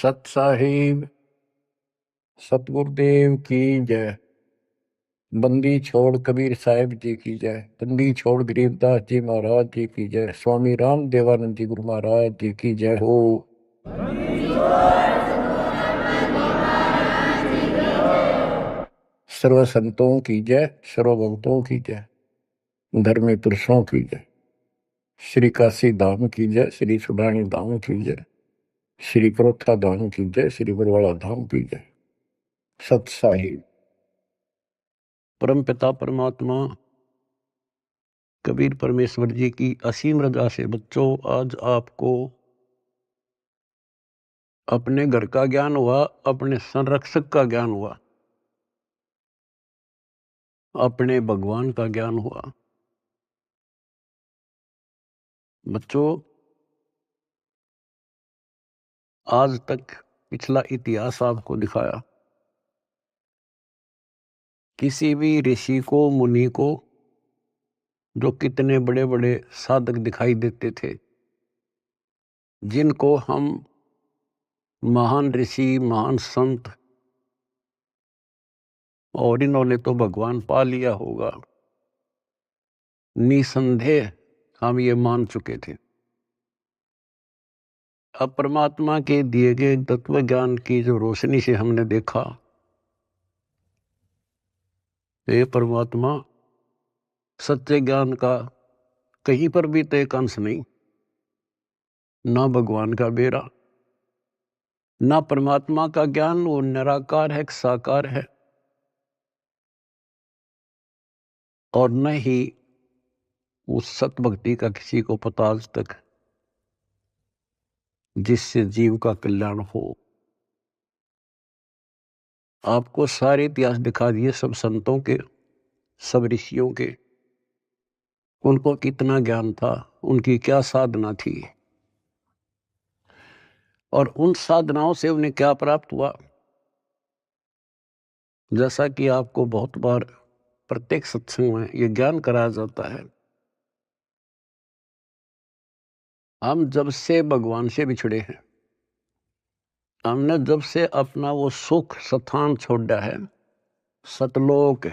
सत साहिब सतगुरुदेव की जय। बंदी छोड़ कबीर साहिब जी की जय। बंदी छोड़ गरीबदास जी महाराज जी की जय। स्वामी राम देवानंद जी गुरु महाराज जी की जय हो। सर्व संतों की जय, सर्व भक्तों की जय, धर्मी पुरुषों की जय। श्री काशी धाम की जय, श्री सुडानी धाम की जय, श्री परोथा धाम की जय, श्री बरवाड़ा धाम की जय। सत साहिब। परम पिता परमात्मा कबीर परमेश्वर जी की असीम रजा से बच्चों आज आपको अपने घर का ज्ञान हुआ, अपने संरक्षक का ज्ञान हुआ, अपने भगवान का ज्ञान हुआ। बच्चों आज तक पिछला इतिहास आपको दिखाया। किसी भी ऋषि को, मुनि को, जो कितने बड़े बड़े साधक दिखाई देते थे, जिनको हम महान ऋषि, महान संत, और इन्होंने तो भगवान पा लिया होगा, निसंदेह हम ये मान चुके थे। अब परमात्मा के दिए गए तत्व ज्ञान की जो रोशनी से हमने देखा, ये परमात्मा सच्चे ज्ञान का कहीं पर भी तो एक अंश नहीं, ना भगवान का बेरा, ना परमात्मा का ज्ञान। वो निराकार है, साकार है, और न ही उस सत भक्ति का किसी को पता आज तक, जिससे जीव का कल्याण हो। आपको सारे इतिहास दिखा दिए, सब संतों के, सब ऋषियों के, उनको कितना ज्ञान था, उनकी क्या साधना थी, और उन साधनाओं से उन्हें क्या प्राप्त हुआ। जैसा कि आपको बहुत बार प्रत्येक सत्संग में ये ज्ञान कराया जाता है, हम जब से भगवान से बिछड़े हैं, हमने जब से अपना वो सुख स्थान छोड़ा है, सतलोक,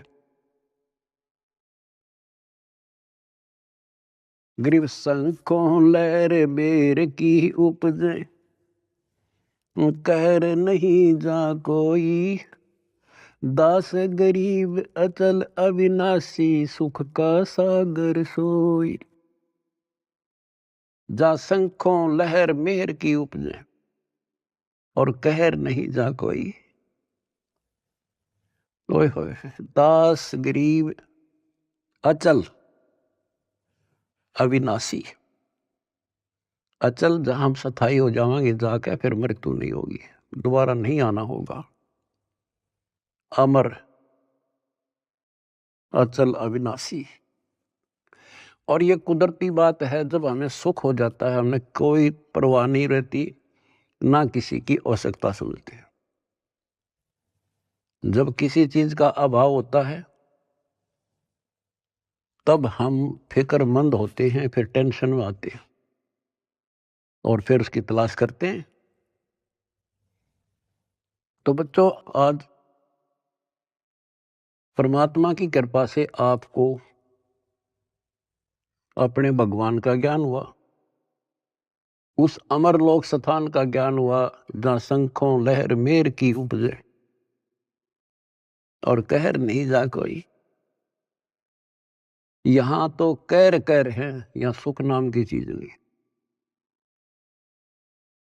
ग्रीव संकों लहर बेर की उपजे, कहर नहीं जा कोई, दास गरीब अचल अविनाशी, सुख का सागर सोई। जा संखों लहर मेहर की उपजे, और कहर नहीं जा कोई। ओए होए, दास गरीब अचल अविनाशी। अचल जहां हम स्थायी हो जाएंगे जाके, फिर मृत्यु नहीं होगी, दोबारा नहीं आना होगा। अमर, अचल, अविनाशी। और ये कुदरती बात है, जब हमें सुख हो जाता है, हमें कोई परवाह नहीं रहती, ना किसी की आवश्यकता समझते हैं। जब किसी चीज का अभाव होता है, तब हम फिक्रमंद होते हैं, फिर टेंशन में आते हैं, और फिर उसकी तलाश करते हैं। तो बच्चों आज परमात्मा की कृपा से आपको अपने भगवान का ज्ञान हुआ, उस अमर लोक स्थान का ज्ञान हुआ, जहां शंखों लहर मेर की उपजे, और कहर नहीं जा कोई। यहां तो कैर कैर है, यहां सुख नाम की चीज नहीं।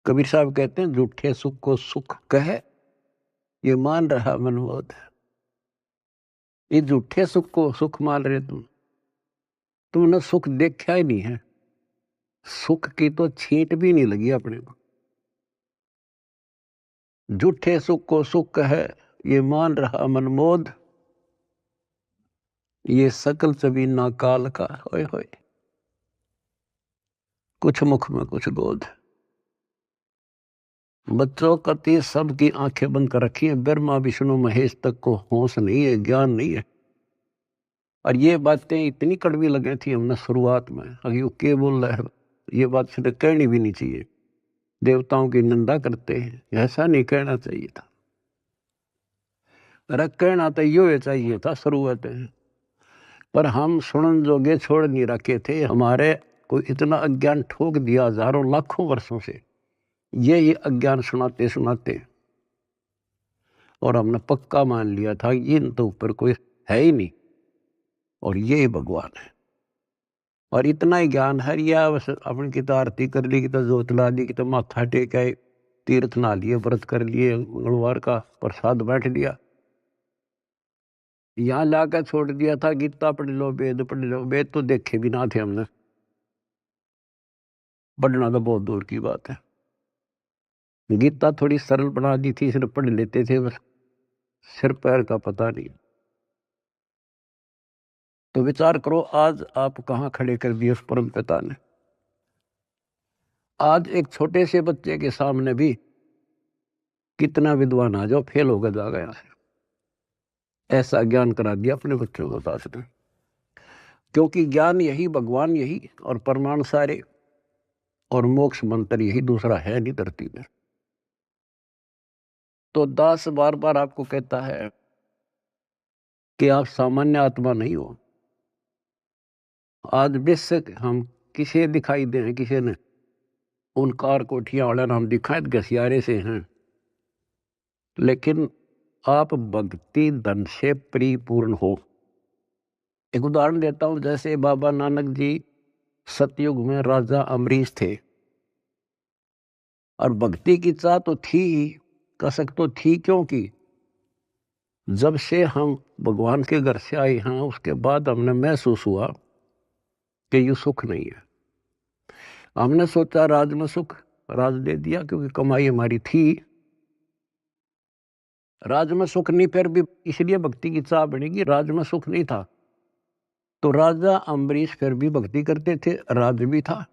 कबीर साहब कहते हैं, झूठे सुख को सुख कहे, ये मान रहा मनमोद। ये झूठे सुख को सुख मान रहे तुमने सुख देखा ही नहीं है, सुख की तो छींट भी नहीं लगी अपने को। झूठे सुख को सुख कहे, ये मान रहा मनमोद, ये सकल चबी ना काल का। होए होए, कुछ मुख में कुछ गोद। बच्चों कति सबकी आंखें बंद कर रखी है, ब्रह्मा विष्णु महेश तक को होश नहीं है, ज्ञान नहीं है। और ये बातें इतनी कड़वी लगी थी हमने शुरुआत में, अभी वो क्या बोल रहा है, ये बात सीधे कहनी भी नहीं चाहिए। देवताओं की निंदा करते हैं। ऐसा नहीं कहना चाहिए था। अरे कहना तो यो चाहिए था शुरुआत में, पर हम सुनन जोगे छोड़ नहीं रखे थे। हमारे को इतना अज्ञान ठोक दिया हजारों लाखों वर्षों से, ये अज्ञान सुनाते सुनाते, और हमने पक्का मान लिया था इन तो ऊपर कोई है ही नहीं और ये भगवान है। और इतना ही ज्ञान है, या बस अपनी की तो आरती कर ली, की तो जोत ला ली, की तो माथा टेका, तीर्थ नहा लिए, व्रत कर लिए, मंगलवार का प्रसाद बैठ लिया, यहाँ लाकर छोड़ दिया था गीता पढ़ लो, वेद पढ़ लो। वेद तो देखे भी ना थे हमने, पढ़ना तो बहुत दूर की बात है। गीता थोड़ी सरल बना दी थी, सिर्फ पढ़ लेते थे, बस सिर पैर का पता नहीं। तो विचार करो आज आप कहाँ खड़े कर दिए उस परम पिता ने। आज एक छोटे से बच्चे के सामने भी कितना विद्वान आ जाओ फेल होकर जा गया है। ऐसा ज्ञान करा दिया अपने बच्चों को दास ने, क्योंकि ज्ञान यही, भगवान यही, और परमाणु सारे, और मोक्ष मंत्र यही, दूसरा है नहीं धरती में। तो दास बार बार आपको कहता है कि आप सामान्य आत्मा नहीं हो। आज बेशक हम किसे दिखाई दे, किसी ने उन कार कोठियां वाला नाम दिखाए घसियारे से हैं, लेकिन आप भक्ति धन से परिपूर्ण हो। एक उदाहरण देता हूं, जैसे बाबा नानक जी सतयुग में राजा अमरीश थे, और भक्ति की चाह तो थी ही, कसक तो थी, क्योंकि जब से हम भगवान के घर से आए हैं उसके बाद हमने महसूस हुआ कि ये सुख नहीं है। हमने सोचा राज में सुख, राज दे दिया क्योंकि कमाई हमारी थी। राज में सुख नहीं, फिर भी इसलिए भक्ति की चाह बनेगी, राज में सुख नहीं था। तो राजा अम्बरीश फिर भी भक्ति करते थे, राज भी था।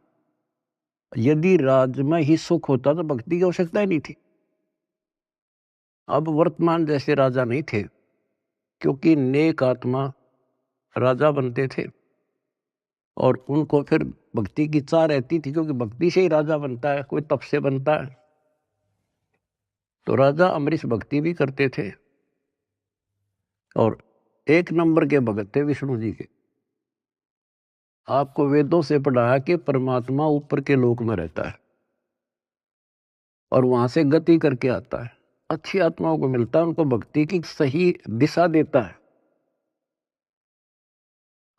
यदि राज में ही सुख होता तो भक्ति की आवश्यकता ही नहीं थी। अब वर्तमान जैसे राजा नहीं थे, क्योंकि नेक आत्मा राजा बनते थे, और उनको फिर भक्ति की चाह रहती थी, क्योंकि भक्ति से ही राजा बनता है, कोई तप से बनता है। तो राजा अम्बरीश भक्ति भी करते थे, और एक नंबर के भगत थे विष्णु जी के। आपको वेदों से पढ़ाया कि परमात्मा ऊपर के लोक में रहता है और वहां से गति करके आता है, अच्छी आत्माओं को मिलता है, उनको भक्ति की सही दिशा देता है,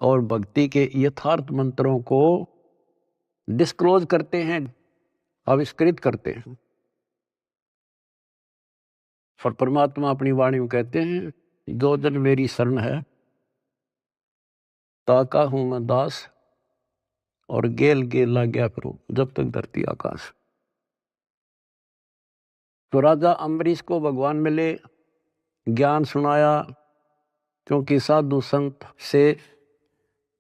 और भक्ति के यथार्थ मंत्रों को डिस्क्लोज करते हैं, आविष्कृत करते हैं। और परमात्मा अपनी वाणी में कहते हैं, जो जन मेरी शरण है ताका हूं मैं दास, और गेल गेल ला गया फिर जब तक धरती आकाश। तो राजा अम्बरीश को भगवान मिले, ज्ञान सुनाया, क्योंकि साधु संत से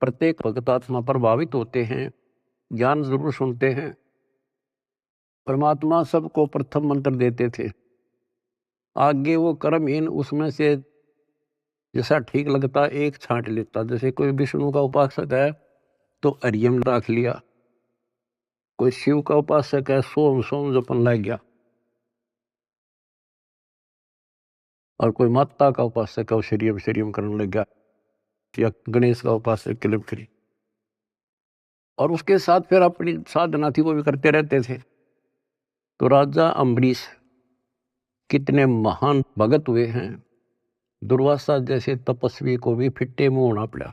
प्रत्येक भक्त आत्मा प्रभावित होते हैं, ज्ञान जरूर सुनते हैं। परमात्मा सबको प्रथम मंत्र देते थे, आगे वो कर्महीन उसमें से जैसा ठीक लगता एक छांट लेता। जैसे कोई विष्णु का उपासक है तो हरियम रख लिया, कोई शिव का उपासक है सोम सोम जपन लग गया, और कोई माता का उपासक है वो शरीयम शरीयम करने लग गया, या गणेश का उपासक किलिम करी। और उसके साथ फिर अपनी साधना थी वो भी करते रहते थे। तो राजा अम्बरीश कितने महान भगत हुए हैं, दुर्वासा जैसे तपस्वी को भी फिट्टे मुंह होना पड़ा।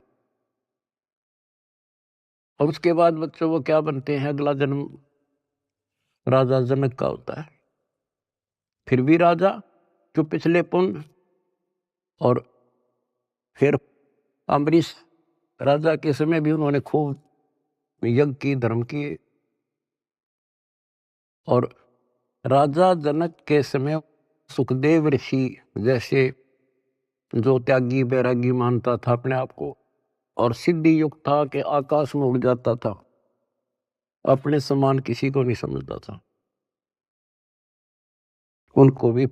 और उसके बाद बच्चों वो क्या बनते हैं, अगला जन्म राजा जनक का होता है, फिर भी राजा जो पिछले पुण्य, और फिर अम्बरीश राजा के समय भी उन्होंने खूब यज्ञ की, धर्म किए। और राजा जनक के समय सुखदेव ऋषि जैसे जो त्यागी बैरागी मानता था अपने आप को, और सिद्धि युक्त था कि आकाश में उड़ जाता था, अपने समान किसी को नहीं समझता था, उनको भी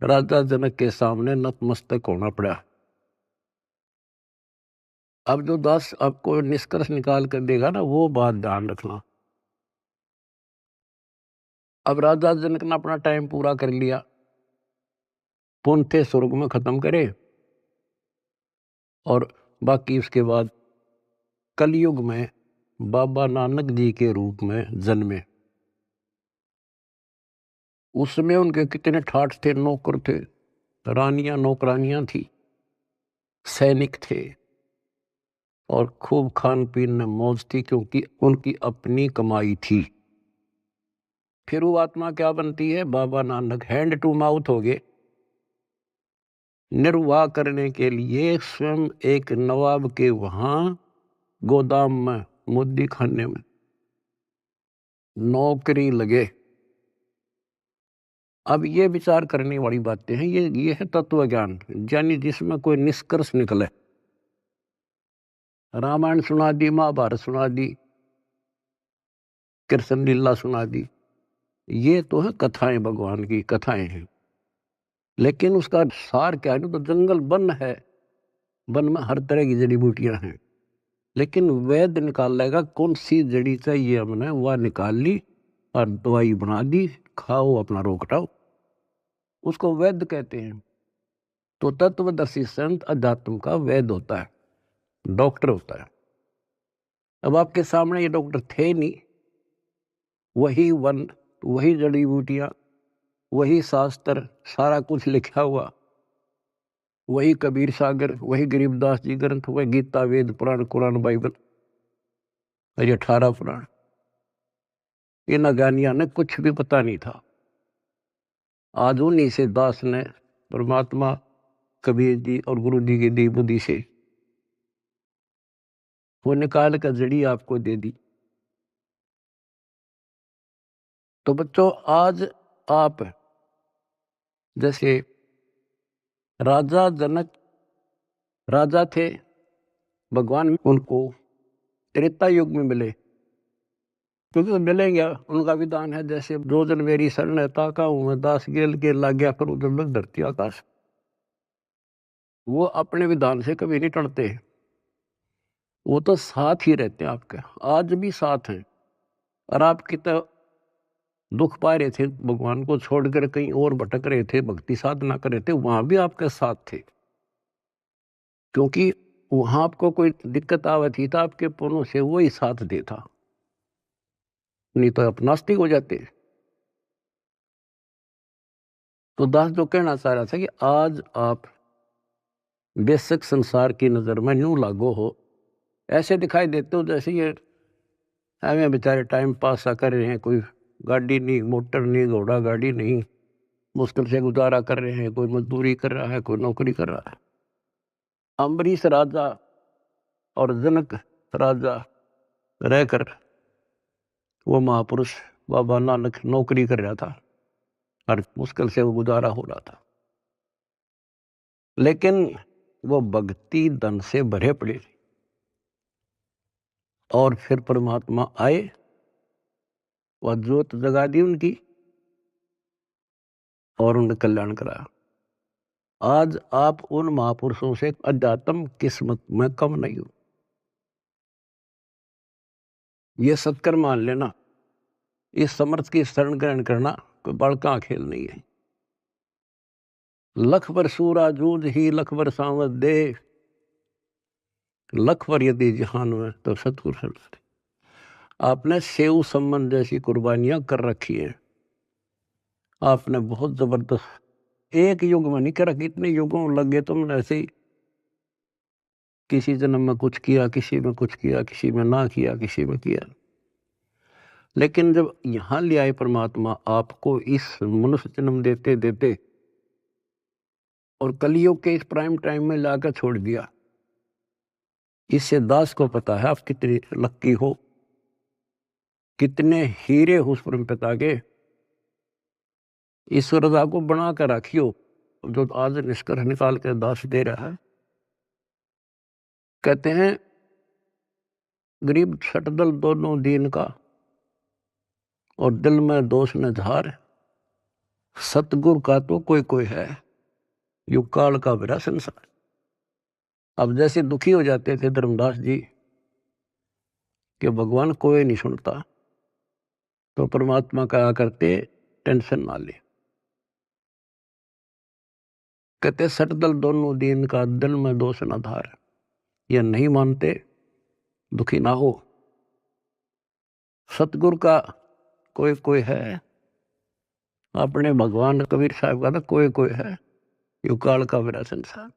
राजा जनक के सामने नतमस्तक होना पड़ा। अब जो दास आपको निष्कर्ष निकाल कर देगा ना, वो बात ध्यान रखना। अब राजा जनक ने अपना टाइम पूरा कर लिया, पुनः स्वर्ग में खत्म करे, और बाकी उसके बाद कलयुग में बाबा नानक जी के रूप में जन्मे। उसमें उनके कितने ठाठ थे, नौकर थे, रानियां नौकरानियां थी, सैनिक थे, और खूब खान पीन में मौज थी, क्योंकि उनकी अपनी कमाई थी। फिर वो आत्मा क्या बनती है? Baba Nanak hand to mouth हो गए। निर्वाह करने के लिए स्वयं एक नवाब के वहां गोदाम में, मुद्दी खाने में नौकरी लगे। अब ये विचार करने वाली बातें हैं, ये है तत्व ज्ञान, यानी जिसमें कोई निष्कर्ष निकले। रामायण सुना दी, महाभारत सुना दी, कृष्ण लीला सुना दी, ये तो है कथाएं, भगवान की कथाएं हैं। लेकिन उसका सार क्या है? तो जंगल वन है, वन में हर तरह की जड़ी बूटियां हैं, लेकिन वैद्य निकाल लेगा कौन सी जड़ी चाहिए हमने, वह निकाल ली और दवाई बना दी, खाओ अपना रोग हटाओ, उसको वैद्य कहते हैं। तो तत्वदर्शी संत अध्यात्म का वैद्य होता है, डॉक्टर होता है। अब आपके सामने ये डॉक्टर थे नहीं, वही वन, वही जड़ी बूटियां, वही शास्त्र, सारा कुछ लिखा हुआ, वही कबीर सागर, वही गरीबदास जी ग्रंथ, वही गीता, वेद, पुराण, कुरान, बाइबल, ये 18 पुराण। इन अज्ञानियों ने कुछ भी पता नहीं था। आज उन्हीं से दास ने परमात्मा कबीर जी और गुरु जी की दी बुद्धि से वो निकाल कर जड़ी आपको दे दी। तो बच्चों, आज आप जैसे राजा जनक राजा थे, भगवान उनको त्रेता युग में मिले, क्योंकि तो मिलेंगे, उनका विधान है जैसे जो जन मेरी शरण है ताका हूं मैं दास, गेल के लाग गया करूं जब लग धरती आकाश। वो अपने विधान से कभी नहीं टलते, वो तो साथ ही रहते हैं आपके, आज भी साथ हैं। और आप कितना दुख पा रहे थे, भगवान को छोड़कर कहीं और भटक रहे थे, भक्ति साधना कर रहे थे, वहां भी आपके साथ थे, क्योंकि वहां आपको कोई दिक्कत आवे थी तो आपके पुण्यों से वो ही साथ देता, नहीं तो आप नास्तिक हो जाते। तो दास जो कहना चाह रहा था कि आज आप बेशक संसार की नजर में यूं लागो हो, ऐसे दिखाई देते हो जैसे ये हमें बेचारे टाइम पास सा कर रहे हैं, कोई गाड़ी नहीं, मोटर नहीं, घोड़ा गाड़ी नहीं, मुश्किल से गुजारा कर रहे हैं, कोई मजदूरी कर रहा है, कोई नौकरी कर रहा है। अम्बरीश राजा और जनक राजा रहकर वो महापुरुष बाबा नानक नौकरी कर रहा था और मुश्किल से वो गुजारा हो रहा था, लेकिन वो भक्ति धन से भरे पड़े। और फिर परमात्मा आए, वह ज्योत जगा दी उनकी और उन्हें कल्याण कराया। आज आप उन महापुरुषों से अध्यात्म किस्मत में कम नहीं हो, ये सत्कर मान लेना। इस समर्थ की शरण ग्रहण करना कोई बड़का खेल नहीं है। लख बर सूरा जूझ ही लख बर सांवत दे, लख बर यदि जहान में तो सतगुरु। आपने सेव संबंध जैसी कुर्बानियां कर रखी है, आपने बहुत जबरदस्त, एक युग में नहीं करा, कितने युगों लग गए तुमने ऐसे ही, किसी जन्म में कुछ किया, किसी में कुछ किया, किसी में ना किया, किसी में किया। लेकिन जब यहां ले आए परमात्मा आपको इस मनुष्य जन्म देते देते और कलियुग के इस प्राइम टाइम में लाकर छोड़ दिया, इससे दास को पता है आप कितने लक्की हो, कितने हीरे हो उस परम पिता के। इस रजा को बना कर रखियो, जो आज निष्कर्ष निकाल कर दास दे रहा है। कहते हैं गरीब छटदल दोनों दीन का, और दिल में दोष न झार, सतगुरु का तो कोई कोई है, युग काल का भरा संसार। अब जैसे दुखी हो जाते थे धर्मदास जी कि भगवान कोई नहीं सुनता, तो परमात्मा कहा करते टेंशन ना ले। कहते सट दल दोनों दीन का दिल में दोष न धार। ये नहीं मानते दुखी ना हो। सतगुरु का कोई कोई है, अपने भगवान कबीर साहब का तो कोई कोई है, यू काल का मेरा संसार।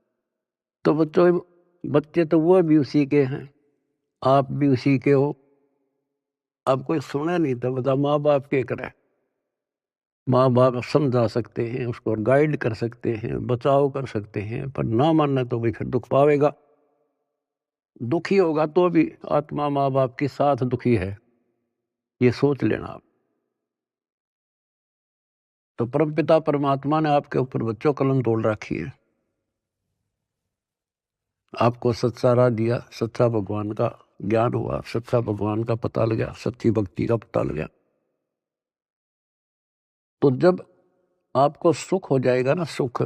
तो बच्चे तो वो भी उसी के हैं, आप भी उसी के हो। अब कोई सुने नहीं तो बता माँ बाप के करे। माँ बाप समझा सकते हैं, उसको गाइड कर सकते हैं, बचाव कर सकते हैं, पर ना मानना तो भाई फिर दुख पावेगा। दुखी होगा तो भी आत्मा माँ बाप के साथ दुखी है, ये सोच लेना आप। तो परमपिता परमात्मा ने आपके ऊपर बच्चों कलम तोड़ रखी है। आपको सच्चा राह दिया, सच्चा भगवान का ज्ञान हुआ, सच्चा भगवान का पता लगा, सच्ची भक्ति का पता लगा। तो जब आपको सुख हो जाएगा ना, सुख,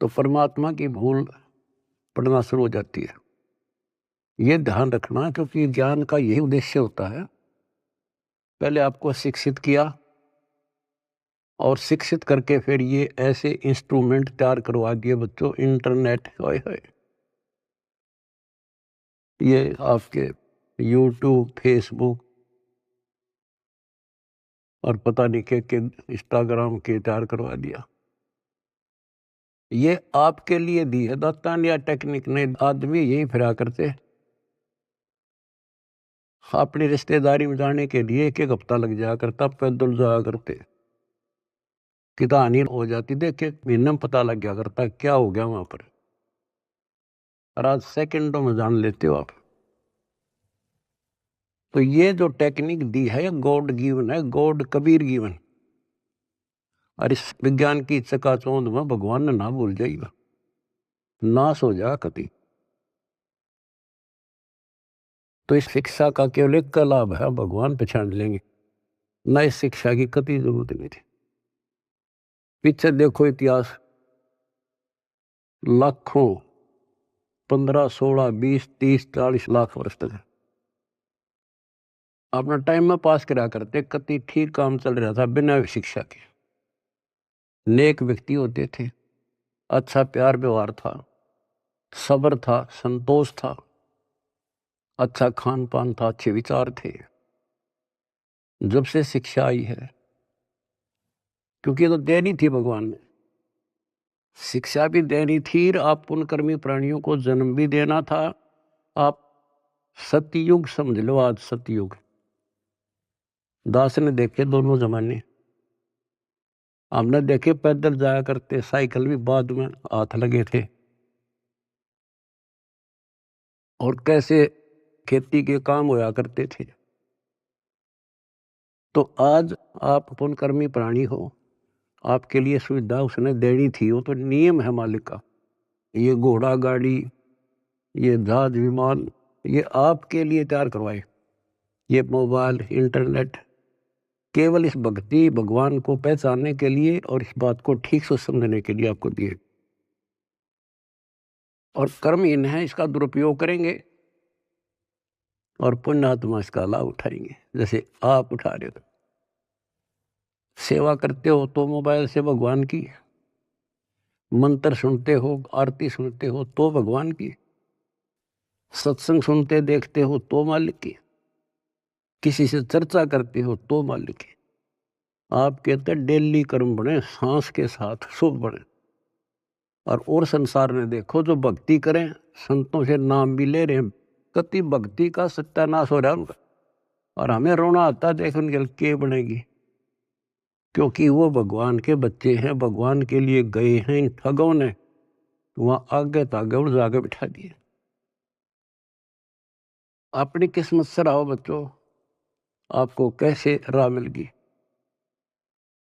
तो परमात्मा की भूल पड़ना शुरू हो जाती है। ये ध्यान रखना, क्योंकि ज्ञान का यही उद्देश्य होता है। पहले आपको शिक्षित किया और शिक्षित करके फिर ये ऐसे इंस्ट्रूमेंट तैयार करवा दिए बच्चों, इंटरनेट, हाय हाय, ये आपके यूट्यूब, फेसबुक और पता नहीं के इंस्टाग्राम के तैयार करवा दिया। ये आपके लिए दी है दातान या टेक्निक ने। आदमी यही फिरा करते, अपनी रिश्तेदारी में जाने के लिए एक एक हफ्ता लग जाया करता, पैदल जाया करते, कितना हानि हो जाती, देखे महीने में पता लग गया करता क्या हो गया वहां पर। और आज सेकंडों में जान लेते हो आप। तो ये जो टेक्निक दी है गॉड गिवन है, गॉड कबीर गिवन। और इस विज्ञान की चकाचौंध में भगवान ने ना भूल जाएगा, नाश हो जा कति। तो इस शिक्षा का केवल एक का लाभ है, भगवान पहचान लेंगे, न इस शिक्षा की कति जरूरत नहीं थी। पीछे देखो इतिहास, लाखों, 15, 16, 20, 30, 40 लाख वर्ष तक अपना टाइम में पास करा करते, कति ठीक काम चल रहा था बिना शिक्षा के। नेक व्यक्ति होते थे, अच्छा प्यार व्यवहार था, सब्र था, संतोष था, अच्छा खान पान था, अच्छे विचार थे। जब से शिक्षा आई है, क्योंकि ये तो देनी थी भगवान ने, शिक्षा भी देनी थी, आप पुण्यकर्मी प्राणियों को जन्म भी देना था। आप सतयुग समझ लो, आज सतयुग। दास ने देखे दोनों जमाने, हमने देखे पैदल जाया करते, साइकिल भी बाद में हाथ लगे थे, और कैसे खेती के काम होया करते थे। तो आज आप पुण्यकर्मी प्राणी हो, आपके लिए सुविधा उसने देनी थी, वो तो नियम है मालिक का। ये घोड़ा गाड़ी, ये जहाज विमान, ये आपके लिए तैयार करवाए। ये मोबाइल, इंटरनेट केवल इस भक्ति भगवान को पहचानने के लिए और इस बात को ठीक से समझने के लिए आपको दिए। और कर्महीन है, इसका दुरुपयोग करेंगे और पुण्यात्मा इसका लाभ उठाएंगे, जैसे आप उठा रहे हो। सेवा करते हो तो मोबाइल से भगवान की, मंत्र सुनते हो, आरती सुनते हो तो भगवान की, सत्संग सुनते देखते हो तो मालिक की, किसी से चर्चा करते हो तो मालिक की। आप कहते हैं डेली कर्म बने, सांस के साथ शुभ बने। और संसार में देखो, जो भक्ति करें, संतों से नाम भी ले रहे हैं, कति भक्ति का सत्यानाश हो रहा है उनका। और हमें रोना आता है, देख उनके के बनेगी, क्योंकि वो भगवान के बच्चे हैं, भगवान के लिए गए हैं। इन ठगों ने वहां आगे तागे उड़ जाके बिठा दिए। अपनी किस्मत से रहो बच्चों, आपको कैसे राह मिल गई।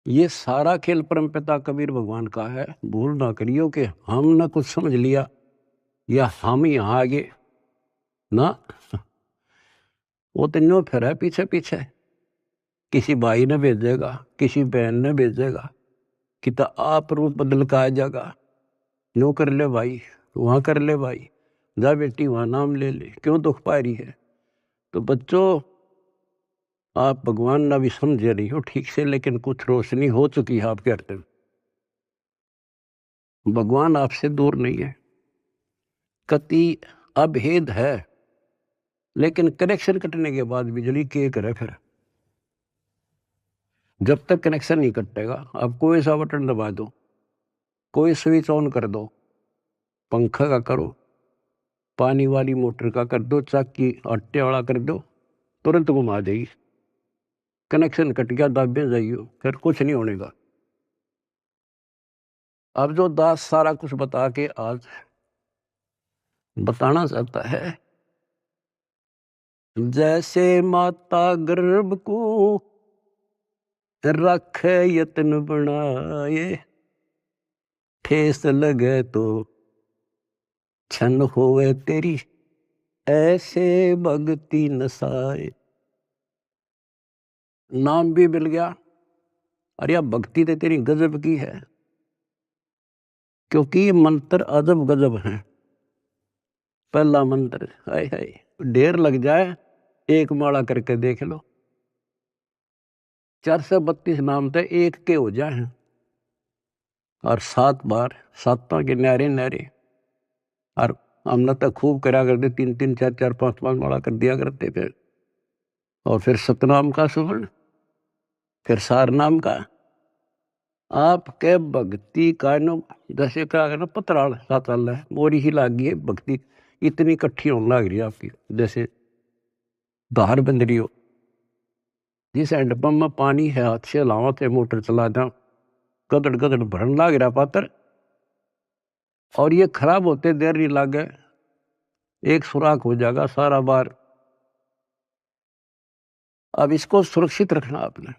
ये सारा खेल परमपिता कबीर भगवान का है। भूल ना करियो कि हमने कुछ समझ लिया या हम यहाँ आगे ना, वो तो न्यो फिर है पीछे पीछे। किसी भाई ने भेजेगा, किसी बहन ने भेजेगा, कि तो आप रूप बदल का आ जाएगा, न्यो कर ले भाई, वहां कर ले भाई, जा बेटी वहां नाम ले ले, क्यों दुख पा रही है। तो बच्चों, आप भगवान ना भी समझे रही हो ठीक से, लेकिन कुछ रोशनी हो चुकी है आपके हृदय में। भगवान आपसे दूर नहीं है, कति अभेद है, लेकिन कनेक्शन कटने के बाद बिजली के करे फिर। जब तक कनेक्शन नहीं कटेगा, आप कोई सा बटन दबा दो, कोई स्विच ऑन कर दो, पंखा का करो, पानी वाली मोटर का कर दो, चाकी आटे वाला कर दो, तुरंत घुमा देगी। कनेक्शन कट गया, दाबे जाइयो, फिर कुछ नहीं होने का। अब जो दास सारा कुछ बता के आज बताना चाहता है, जैसे माता गर्भ को रखे यत्न बनाए, ठेस लगे तो छन होवे तेरी, ऐसे भक्ति नसाए। नाम भी मिल गया, अरे भक्ति तो तेरी गजब की है, क्योंकि ये मंत्र अजब गजब है। पहला मंत्र, हाय हाय, ढेर लग जाए, एक माला करके देख लो, 432 नाम थे एक के हो जाए, और 7 बार सातों के न्यारे न्यारे। और हमने तो खूब करा करते, 3-3 4-4 5-5 माला कर दिया करते थे। और फिर सतनाम का सुवर्ण, फिर सार नाम का। आपके भक्ति का नो जैसे कहा ना पतराल साताल है, मोरी ही लागी है भक्ति, इतनी इकट्ठी होने लग रही है आपकी, जैसे धार बंद रही हो। जिस हैंडपंप में पानी है, हाथ से लावा थे, मोटर चला था, गदड़ गदड़ भरन लाग रहा पात्र, और ये खराब होते देर नहीं लागे, एक सुराख हो जाएगा सारा बार। अब इसको सुरक्षित रखना आपने।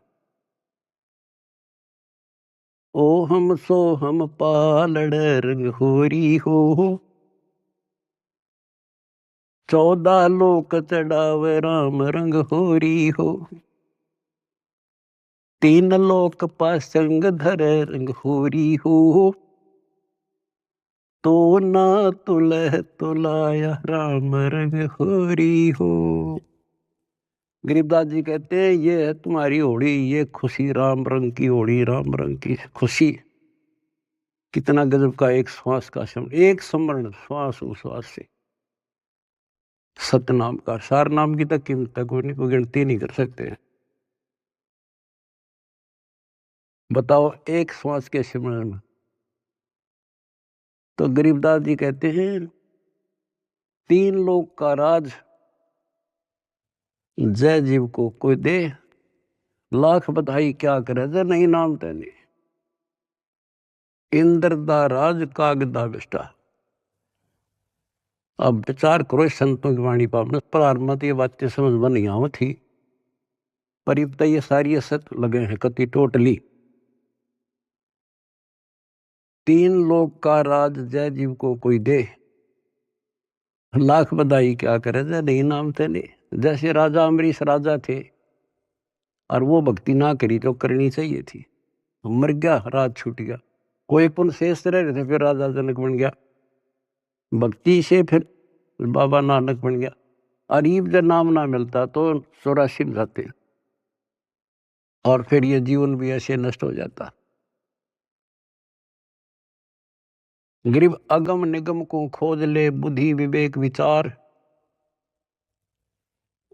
ओ हम सो हम पालड़ रंग होरी हो, 14 लोक चढ़ावे राम रंग होरी हो, 3 लोक पासंग धरे रंग होरी हो, तो ना तुलह तुलाया राम रंग होरी हो। गरीबदास जी कहते हैं, ये है तुम्हारी होड़ी, ये खुशी राम रंग की होड़ी, राम रंग की खुशी। कितना गजब का एक श्वास का शब्द, एक स्मरण श्वास उश्वास से। सतनाम का, सार नाम की तक कीमत कोई नहीं, कोई गिनती नहीं कर सकते। बताओ एक श्वास के सिमरन में। तो गरीबदास जी कहते हैं, 3 लोक का राज जय जीव को कोई दे, लाख बधाई क्या करे जय नहीं नाम तेने। इंद्र दा राज कागदा विष्टा। अब विचार करो संतों की वाणी पावन, प्रारंभ ये बातें समझ में नहीं आव थी, पर अब तो ये सारी असत लगे हैं कति टोटली। 3 लोक का राज जय जीव को कोई दे, लाख बधाई क्या करे जय नहीं नाम तेने। जैसे राजा अमरीश राजा थे, और वो भक्ति ना करी तो करनी चाहिए थी, मर गया, राज छूट गया। कोई पुण्य शेष रह रहे थे, फिर राजा जनक बन गया, भक्ति से फिर बाबा नानक बन गया। अरीब जब नाम ना मिलता तो 84 में जाते, और फिर ये जीवन भी ऐसे नष्ट हो जाता। गरीब अगम निगम को खोज ले, बुद्धि विवेक विचार,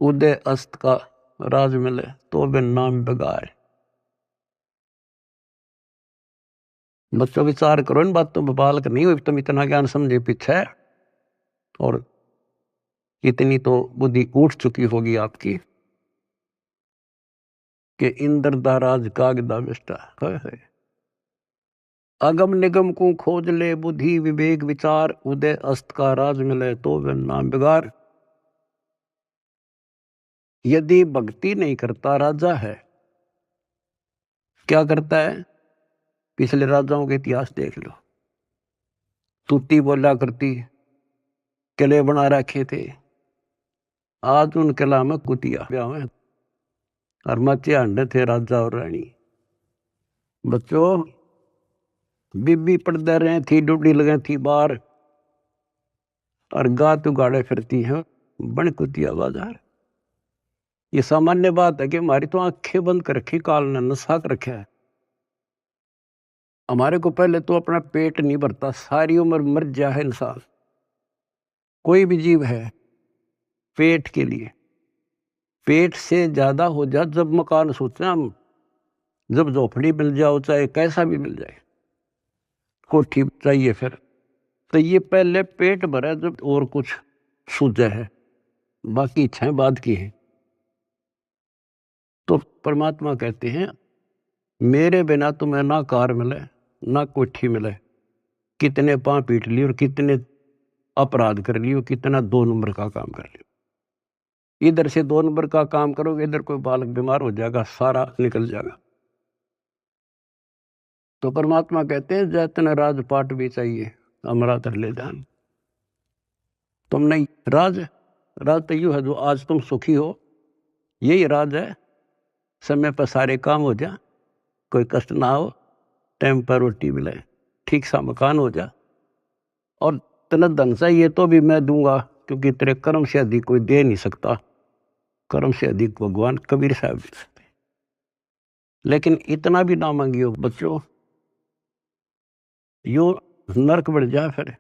उदय अस्त का राज मिले, तो बिन नाम बगार। बच्चों विचार करो इन बातों पर, बालक नहीं हुई तुम इतना ज्ञान समझे पीछे, और इतनी तो बुद्धि उठ चुकी होगी आपकी कि इंद्र दा राज कागदा विष्टा है। अगम निगम को खोज ले, बुद्धि विवेक विचार, उदय अस्त का राज मिले, तो बिन नाम बिगार। यदि भक्ति नहीं करता राजा है, क्या करता है? पिछले राजाओं के इतिहास देख लो, तूती बोला करती, किले बना रखे थे, आज उन किला में कुतिया ब्याह में, और मचे अंडे थे राजा और रानी। बच्चों, बीबी पड़दे रहे थी, डूडी लगे थी बाहर, और गात उगाड़े फिरती हैं बन कुतिया बाजार। ये सामान्य बात है कि हमारी तो आंखें बंद कर रखी, काल ने नशा कर रखा है। हमारे को पहले तो अपना पेट नहीं भरता, सारी उम्र मर जा है इंसान, कोई भी जीव है, पेट के लिए। पेट से ज्यादा हो जा जब मकान सोचते हैं हम, जब झोपड़ी मिल जाओ चाहे कैसा भी मिल जाए, कोठी चाहिए फिर, तो ये पहले पेट भरा जब और कुछ सूझे है, बाकी इच्छाएं बाद की है। तो परमात्मा कहते हैं मेरे बिना तुम्हें ना कार मिले ना कोठी मिले, कितने पांव पीट लिए और कितने अपराध कर लिए, कितना 2 नंबर का काम कर लिया। इधर से 2 नंबर का काम करोगे, इधर कोई बालक बीमार हो जाएगा, सारा निकल जाएगा। तो परमात्मा कहते हैं जैतन राजपाट भी चाहिए हमारा तर ले ध्यान। तुम नहीं राज, राज तो यूं है जो आज तुम सुखी हो, यही राज है। समय पर सारे काम हो जा, कोई कष्ट ना हो, टाइम पर रोटी मिले, ठीक सा मकान हो जा, और तेना धन चाहिए तो भी मैं दूंगा, क्योंकि तेरे कर्म से अधिक कोई दे नहीं सकता, कर्म से अधिक भगवान कबीर साहब दे सकते। लेकिन इतना भी ना मांगियो बच्चों, यो नरक बढ़ जाए फिर।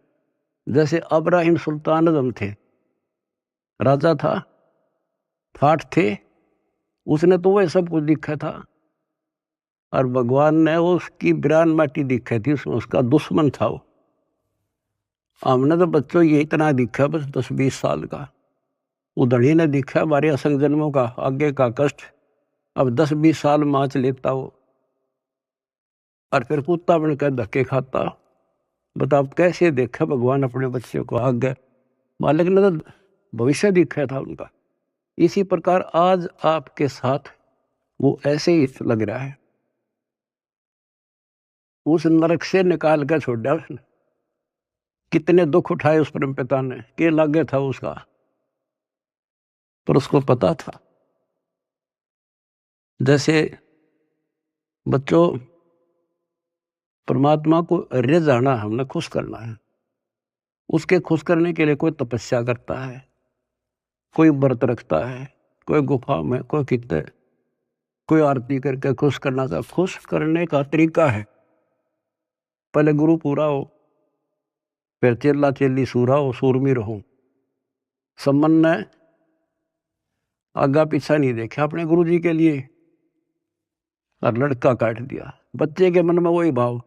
जैसे अब्राहिम सुल्तान आजम थे, राजा था, ठाठ थे, उसने तो वह सब कुछ दिखा था, और भगवान ने उसकी बिरान माटी दिखी थी, उसमें उसका दुश्मन था वो। हमने तो बच्चों ये इतना दिखा बस 10-20 साल का, उधड़ी ने दिखा हमारे असंग जन्मों का आगे का कष्ट, अब 10-20 साल माच लेता वो, और फिर कुत्ता बनकर धक्के खाता। बताओ कैसे देखा भगवान अपने बच्चे को आगे, मालिक ने तो भविष्य दिखा था उनका। इसी प्रकार आज आपके साथ वो ऐसे ही लग रहा है, उस नरक से निकाल कर छोड़ दिया उसने। कितने दुख उठाए उस परम पिता ने, के लागे था उसका, पर उसको पता था। जैसे बच्चों परमात्मा को रिझाना, हमने खुश करना है, उसके खुश करने के लिए कोई तपस्या करता है, कोई व्रत रखता है, कोई गुफा में, कोई कितने, कोई आरती करके खुश करना था। खुश करने का तरीका है, पहले गुरु पूरा हो, फिर चेला चेली सूरा हो, सूरमीर हो। सम्मन ने आगा पीछा नहीं देखा अपने गुरु जी के लिए, और लड़का काट दिया। बच्चे के मन में वही भाव,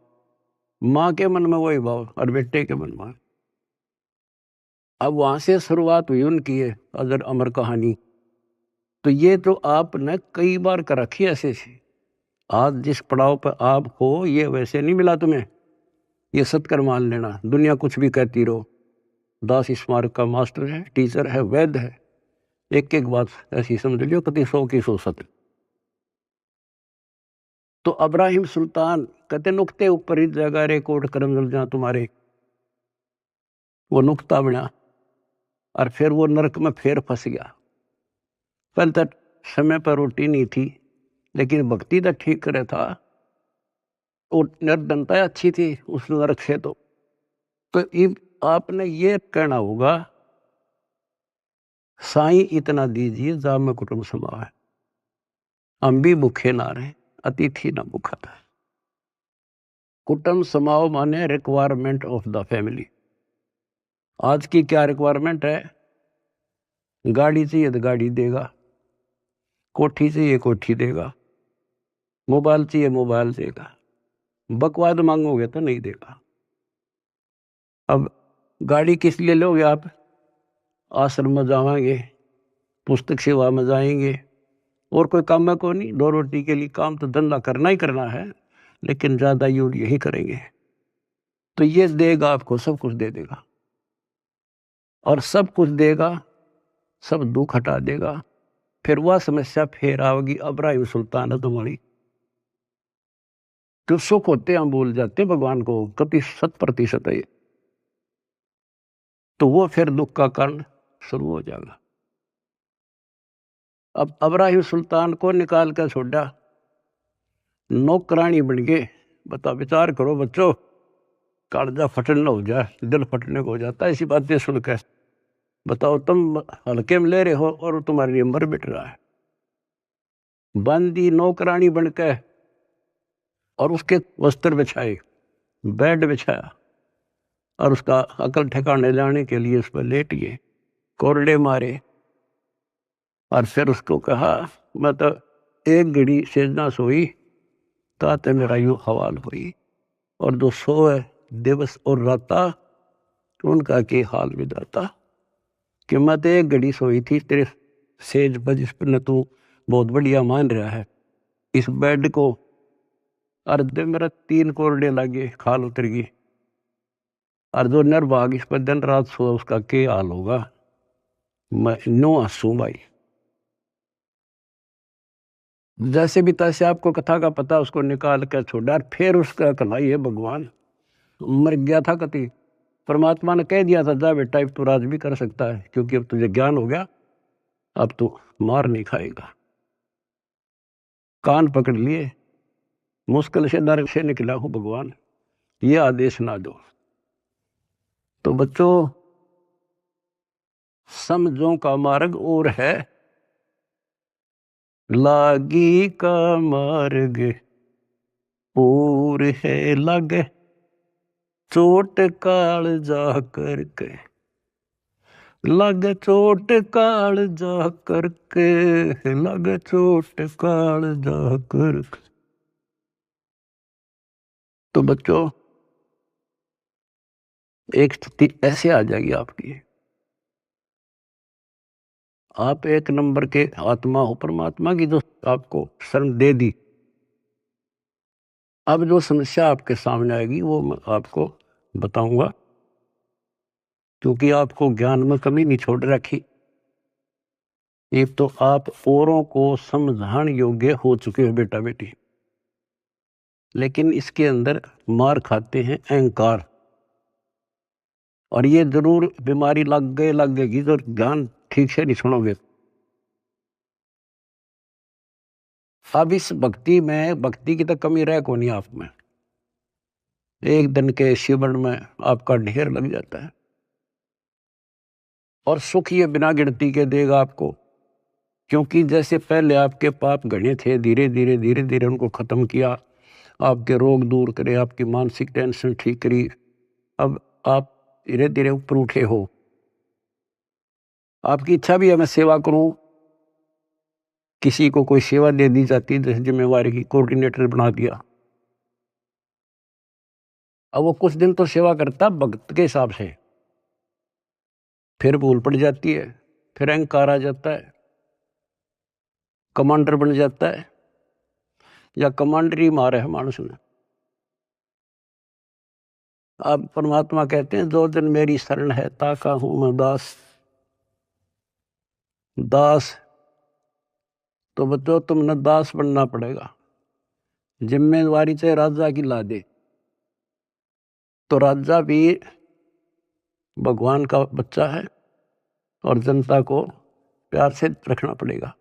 माँ के मन में वही भाव, और बेटे के मन में। अब वहां से शुरुआत हुई उनकी है अजर अमर कहानी। तो ये तो आपने कई बार कर रखी ऐसे से, आज जिस पड़ाव पर आप हो ये वैसे नहीं मिला तुम्हें, ये सत्कर मान लेना। दुनिया कुछ भी कहती रहो, दास स्मारक का मास्टर है, टीचर है, वैद्य है, एक एक बात ऐसी समझ लियो कति 100 की 100 सत्य। तो अब्राहिम सुल्तान कहते नुक्ते ऊपर ही जगह रे कोट करम जल जा तुम्हारे, वो नुक्ता बना, और फिर वो नरक में फिर फंस गया। पहले तक समय पर रोटी नहीं थी, लेकिन भक्ति तो ठीक करे था, और निर्धनता अच्छी थी उस नरक से। तो आपने ये कहना होगा साईं इतना दीजिए जा में कुटुंब समावे, हम भी भूखे ना रहे, अतिथि ना भूखा था। कुटुंब समाओ माने रिक्वायरमेंट ऑफ द फैमिली। आज की क्या रिक्वायरमेंट है, गाड़ी चाहिए तो गाड़ी देगा, कोठी चाहिए कोठी देगा, मोबाइल चाहिए मोबाइल देगा, बकवाद मांगोगे तो नहीं देगा। अब गाड़ी किस लिए लोगे आप, आश्रम में जाएंगे, पुस्तक सेवा में जाएंगे, और कोई काम में को नहीं, 2 रोटी के लिए काम तो धंधा करना ही करना है, लेकिन ज्यादा यूज यही करेंगे। तो ये देगा आपको, सब कुछ दे देगा, और सब कुछ देगा, सब दुख हटा देगा। फिर वह समस्या फिर आओगी अब्राहिम सुल्तान है तुम्हारी। जो सुख होते हम भूल जाते हैं भगवान को, कति 100% है, तो वो फिर दुख का कारण शुरू हो जाएगा। अब अब्राहिम सुल्तान को निकाल कर छोड़ा, नौकरानी बन गए। बता विचार करो बच्चों, कालजा फटने हो जाए, दिल फटने को हो जाता है ऐसी बातें सुनकर। बताओ तुम हल्के में ले रहे हो और तुम्हारे लिए मर बिट रहा है। बांदी नौकरानी बनकर और उसके वस्त्र बिछाए, बेड बिछाया और उसका अकल ठिकाने लाने के लिए उस पर लेट गए, कोरडे मारे और फिर उसको कहा मैं तो एक घड़ी सेजना सोई ताते मेरा यूं हवाल हुई, और जो सोए दिवस और राता उनका के हाल विदाता। कि मैं तो एक घड़ी सोई थी तेरे सेज पर जिस पर न तू बहुत बढ़िया मान रहा है, इस बेड को अर्धे मेरा 3 कोरडे लगे, खाल उतर गई, और जो निर्भाग इस पर दिन रात सोया उसका के हाल होगा। मैं नो हंसू भाई। जैसे भी तैसे आपको कथा का पता उसको निकाल कर छोड़ा, फिर उसका कलाई है भगवान मर गया था कति, परमात्मा ने कह दिया था जा बेटा अब तू राज भी कर सकता है, क्योंकि अब तुझे ज्ञान हो गया, अब तू मार नहीं खाएगा। कान पकड़ लिए, मुश्किल से नरक से निकला हूं भगवान, ये आदेश ना दो। तो बच्चों समझों का मार्ग और है, लागी का मार्ग और है लगे, चोट काल जा करके लग चोट काल जा करके, लग चोट काल जा करके। तो बच्चों एक स्थिति ऐसे आ जाएगी आपकी, आप एक नंबर के आत्मा हो परमात्मा की, जो आपको शरण दे दी। अब जो समस्या आपके सामने आएगी वो मैं आपको बताऊंगा, क्योंकि आपको ज्ञान में कमी नहीं छोड़ रखी। एक तो आप औरों को समझाने योग्य हो चुके हो बेटा बेटी, लेकिन इसके अंदर मार खाते हैं अहंकार, और ये जरूर बीमारी लगेगी तो ज्ञान ठीक से नहीं सुनोगे। अब इस भक्ति में, भक्ति की तो कमी रह को नहीं आप में, एक दिन के शिवन में आपका ढेर लग जाता है, और सुख ये बिना गिनती के देगा आपको, क्योंकि जैसे पहले आपके पाप घने थे, धीरे धीरे धीरे धीरे उनको खत्म किया, आपके रोग दूर करे, आपकी मानसिक टेंशन ठीक करी, अब आप धीरे धीरे ऊपर उठे हो। आपकी इच्छा भी है मैं सेवा करूं, किसी को कोई सेवा दे दी जाती, जैसे जिम्मेवारी की कोऑर्डिनेटर बना दिया, अब वो कुछ दिन तो सेवा करता भक्त के हिसाब से, फिर भूल पड़ जाती है, फिर अहंकार आ जाता है, कमांडर बन जाता है, या कमांडर ही मारा है मानुष ने। अब परमात्मा कहते हैं जो दिन मेरी शरण है ताका हूं मैं दास। दास तो बच्चों तुमने दास बनना पड़ेगा, जिम्मेवारी चाहे राजा की ला दे, तो राजा भी भगवान का बच्चा है, और जनता को प्यार से रखना पड़ेगा,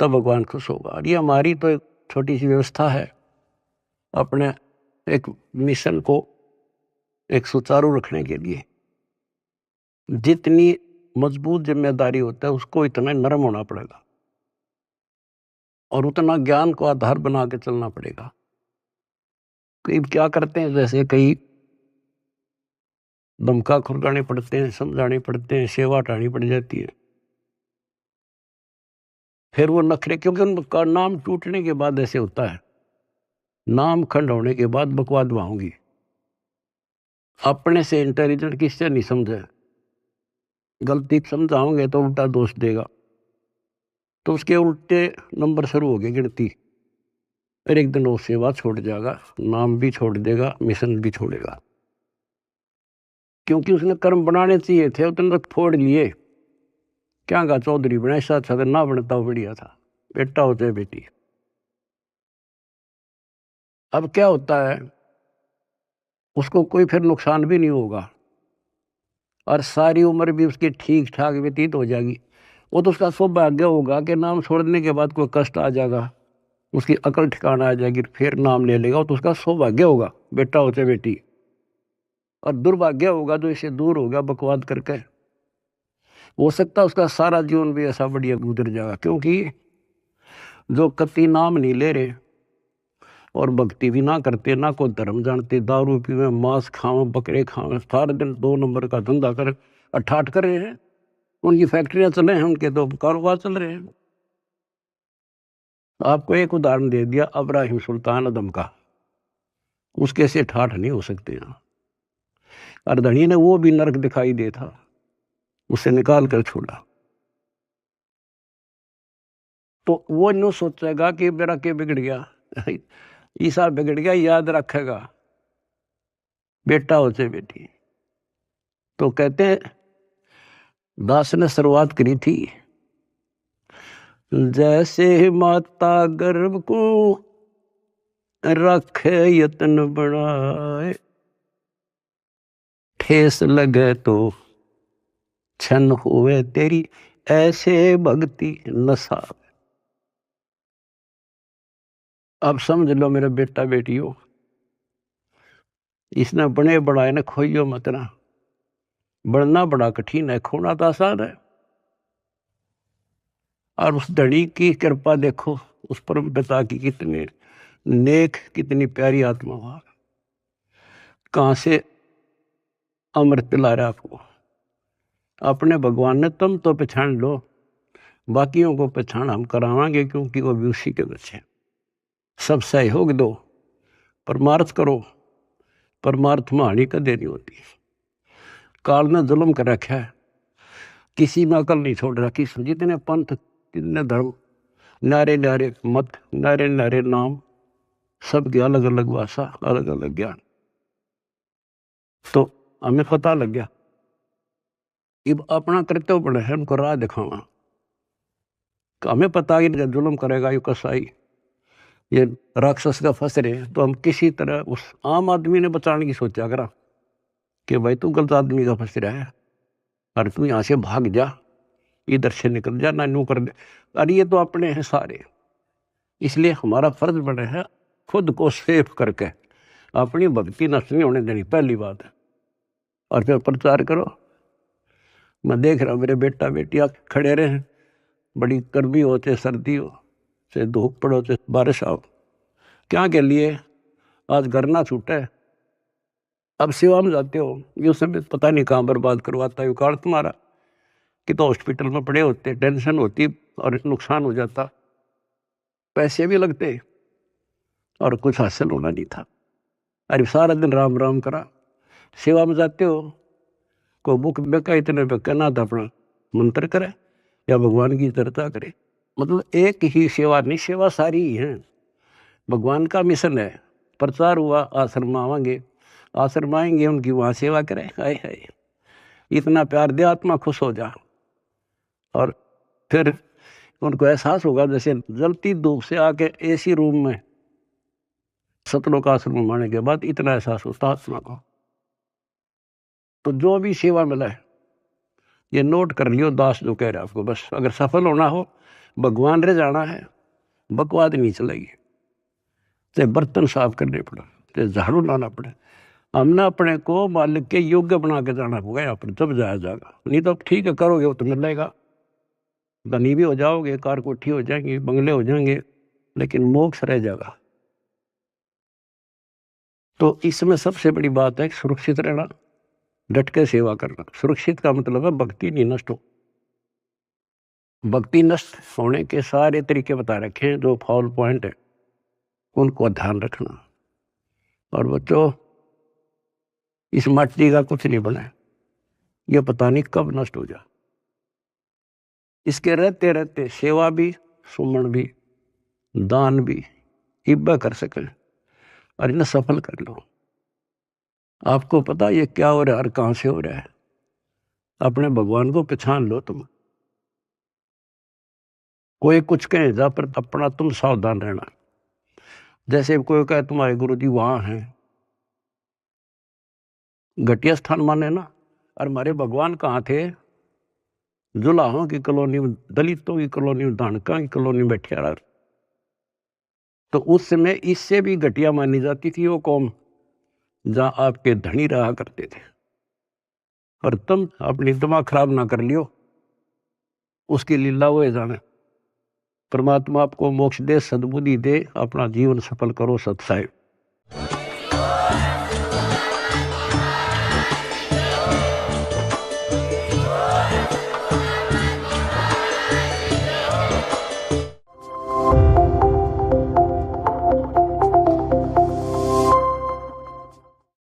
तब भगवान खुश होगा। और ये हमारी तो एक छोटी सी व्यवस्था है, अपने एक मिशन को एक सुचारू रखने के लिए। जितनी मजबूत जिम्मेदारी होता है उसको इतना नरम होना पड़ेगा, और उतना ज्ञान को आधार बना के चलना पड़ेगा। कई क्या करते हैं, जैसे कई धमका खुरगाने पड़ते हैं, समझाने पड़ते हैं, सेवा हटानी पड़ जाती है, फिर वो नखरे, क्योंकि उनका नाम टूटने के बाद ऐसे होता है, नाम खंड होने के बाद बकवाद होंगी। अपने से इंटेलिजेंट किससे नहीं समझे, गलती समझाओगे तो उल्टा दोष देगा, तो उसके उल्टे नंबर शुरू हो गए गिनती, फिर एक दिन वो सेवा छोड़ जाएगा, नाम भी छोड़ देगा, मिशन भी छोड़ेगा, क्योंकि उसने कर्म बनाने चाहिए थे, उतने तक फोड़ लिए। क्या कहा चौधरी बना, ऐसा अच्छा था ना बनता बढ़िया था, बेटा हो चाहे बेटी। अब क्या होता है, उसको कोई फिर नुकसान भी नहीं होगा, और सारी उम्र भी उसकी ठीक ठाक व्यतीत हो जाएगी। वो तो उसका सौभाग्य होगा कि नाम छोड़ने के बाद कोई कष्ट आ जाएगा, उसकी अकल ठिकाना आ जाएगी, फिर नाम ले लेगा, तो उसका सौभाग्य होगा बेटा हो चाहे बेटी। और दुर्भाग्य होगा जो इससे दूर होगा बकवाद करके, हो सकता है उसका सारा जीवन भी ऐसा बढ़िया गुजर जाएगा, क्योंकि जो कति नाम नहीं ले रहे और भक्ति भी ना करते, ना कोई धर्म जानते, दारू पीवे, मांस खावे, बकरे खावे, सारे दिन 2 नंबर का धंधा कर अठाठ कर रहे हैं। उनकी फैक्ट्रियां चले हैं, उनके तो कारोबार चल रहे हैं। आपको एक उदाहरण दे दिया इब्राहिम सुल्तान अदम का, उसके से ठाठ नहीं हो सकते यहाँ। अर्धणी ने वो भी नरक दिखाई दे था, उसे निकाल कर छोड़ा। तो वो न्यू सोचेगा कि मेरा क्या बिगड़ गया, ईसा बिगड़ गया, याद रखेगा बेटा हो चाहे बेटी। तो कहते हैं दास ने शुरुआत करी थी, जैसे माता गर्भ को रखे यत्न बढ़ाए, ठेस लगे तो छन हुए तेरी, ऐसे भक्ति नशा। अब समझ लो मेरे बेटा बेटी हो, इसने बने बढ़ाए ने खोइयो मत ना। बढ़ना बड़ा कठिन है, खोना तो आसान है। और उस धड़ी की कृपा देखो, उस परम पिता की कितने नेक, कितनी प्यारी आत्मा हुआ, कहां से अमृत पिला रहा आपको। अपने भगवान ने तुम तो पहचान लो, बाकियों को पहचान हम करावांगे, क्योंकि वो भी उसी के बच्चे। सब सहयोग दो, परमार्थ करो, परमार्थ में हानि कदे नहीं होती। काल ने जुल्म कर रखा है, किसी में अकल नहीं छोड़ रखी। जितने पंथ, कितने धर्म, नारे नारे मत, नारे नारे नाम, सबकी अलग अलग भाषा, अलग अलग ज्ञान। तो हमें पता लग गया, अब अपना कर्तव्य बने है उनको राह दिखावा। तो हमें पता है कि जुल्म करेगा ये कसाई, ये राक्षस का फंस रहे, तो हम किसी तरह उस आम आदमी ने बचाने की सोचा करा कि भाई तू गलत आदमी का फंस रहा है, और तू यहाँ से भाग जा, इधर से निकल जा, ना नू कर दे। अरे ये तो अपने हैं सारे, इसलिए हमारा फर्ज बने है खुद को सेफ करके अपनी भक्ति नष्ट नहीं होने देनी, पहली बात है। और फिर प्रचार करो। मैं देख रहा हूँ मेरे बेटा बेटियां खड़े रहे, बड़ी गर्मी हो चाहे सर्दी हो, चाहे धूप पड़ो चाहे बारिश आओ, क्या के लिए आज घर ना छूटे। अब सेवा में जाते हो, ये समय पता नहीं कहाँ बर्बाद करवाता है काल तुम्हारा, कि तो हॉस्पिटल में पड़े होते, टेंशन होती और नुकसान हो जाता, पैसे भी लगते और कुछ हासिल होना नहीं था। अरे सारा दिन राम राम करा। सेवा में जाते हो, को बुक बेका इतने पे कहना था अपना मंत्र करे या भगवान की चर्चा करे। मतलब एक ही सेवा नहीं, सेवा सारी ही है। भगवान का मिशन है, प्रचार हुआ, आश्रम आवांगे, आश्रम आएंगे, उनकी वहाँ सेवा करें। हाय हाय, इतना प्यार दे, आत्मा खुश हो जा। और फिर उनको एहसास होगा जैसे जलती धूप से आके एसी रूम में सतलोक आश्रम आने के बाद इतना एहसास होता आत्मा को। तो जो भी सेवा मिला है ये नोट कर लियो, दास जो कह रहे हैं आपको, बस अगर सफल होना हो, भगवान रे जाना है, बकवाद नहीं चलेगी। चाहे बर्तन साफ करने पड़े, चाहे झाड़ू लाना पड़े, हमने अपने को मालिक के योग्य बना के जाना होगा यहाँ पर, जब जाया जाएगा। नहीं तो ठीक है करोगे वो तो मिलेगा, धनी भी हो जाओगे, कार कोठी हो जाएंगी, बंगले हो जाएंगे, लेकिन मोक्ष रह जाएगा। तो इसमें सबसे बड़ी बात है सुरक्षित रहना, डट के सेवा करना। सुरक्षित का मतलब है भक्ति नहीं नष्ट हो। भक्ति नष्ट होने के सारे तरीके बता रखे हैं, जो फाउल पॉइंट है उनको ध्यान रखना। और बच्चों, इस मिट्टी का कुछ नहीं बना, ये पता नहीं कब नष्ट हो जाए। इसके रहते रहते सेवा भी, सुमन भी, दान भी इब्बा कर सके और इन्हें सफल कर लो। आपको पता ये क्या हो रहा है और कहां से हो रहा है, अपने भगवान को पहचान लो। तुम कोई कुछ कहे जा, पर अपना तुम सावधान रहना। जैसे कोई कहे तुम्हारे गुरु जी वहां हैं, घटिया स्थान माने ना। और हमारे भगवान कहाँ थे? जुलाहों की कॉलोनी में, दलितों की कॉलोनी में, धानका की कॉलोनी में बैठे रहा। तो उस समय इससे भी घटिया मानी जाती थी वो कौम, जहां आपके धनी रहा करते थे। और तुम अपनी दिमाग खराब ना कर लियो, उसकी लीला वो जाने। परमात्मा आपको मोक्ष दे, सद्बुद्धि दे, अपना जीवन सफल करो सत साहिब।